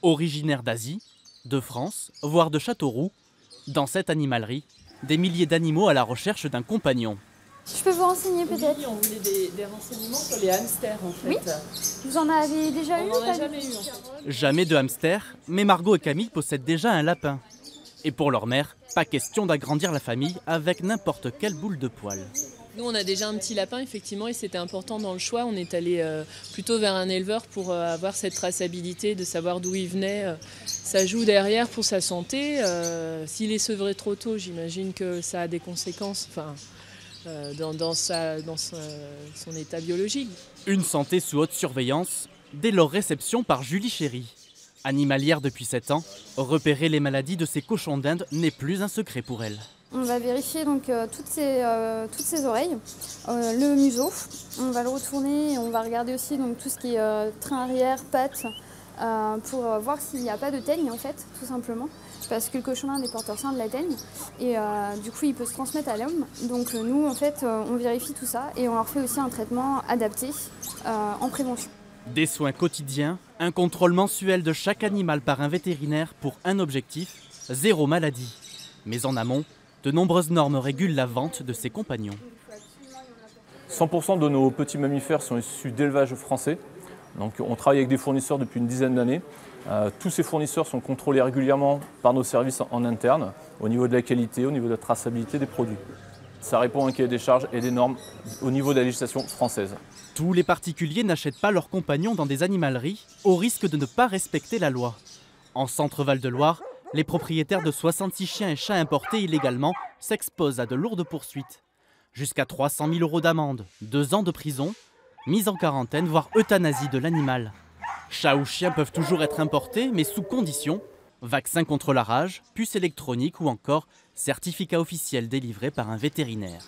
Originaires d'Asie, de France, voire de Châteauroux, dans cette animalerie, des milliers d'animaux à la recherche d'un compagnon. Je peux vous renseigner peut-être? Oui, on voulait des renseignements sur les hamsters en fait. Oui. Vous en avez déjà eu? On n'en a jamais eu en fait. Jamais de hamster, mais Margot et Camille possèdent déjà un lapin. Et pour leur mère, pas question d'agrandir la famille avec n'importe quelle boule de poil. Nous, on a déjà un petit lapin, effectivement, et c'était important dans le choix. On est allé plutôt vers un éleveur pour avoir cette traçabilité, de savoir d'où il venait. Ça joue derrière pour sa santé. S'il est sevré trop tôt, j'imagine que ça a des conséquences dans son état biologique. Une santé sous haute surveillance, dès leur réception par Julie Chéry. Animalière depuis 7 ans, repérer les maladies de ses cochons d'Inde n'est plus un secret pour elle. On va vérifier donc toutes ses oreilles, le museau. On va le retourner et on va regarder aussi donc tout ce qui est train arrière, pattes, pour voir s'il n'y a pas de teigne en fait, tout simplement. Parce que le cochon d'Inde est porteur sain de la teigne et du coup il peut se transmettre à l'homme. Donc nous en fait on vérifie tout ça et on leur fait aussi un traitement adapté en prévention. Des soins quotidiens, un contrôle mensuel de chaque animal par un vétérinaire pour un objectif, 0 maladie. Mais en amont, de nombreuses normes régulent la vente de ses compagnons. 100% de nos petits mammifères sont issus d'élevage français. Donc on travaille avec des fournisseurs depuis une dizaine d'années. Tous ces fournisseurs sont contrôlés régulièrement par nos services en interne, au niveau de la qualité, au niveau de la traçabilité des produits. Ça répond à un cahier des charges et des normes au niveau de la législation française. Tous les particuliers n'achètent pas leurs compagnons dans des animaleries au risque de ne pas respecter la loi. En Centre-Val de Loire, les propriétaires de 66 chiens et chats importés illégalement s'exposent à de lourdes poursuites. Jusqu'à 300 000 € d'amende, 2 ans de prison, mise en quarantaine, voire euthanasie de l'animal. Chats ou chiens peuvent toujours être importés, mais sous condition. Vaccin contre la rage, puce électronique ou encore certificat officiel délivré par un vétérinaire.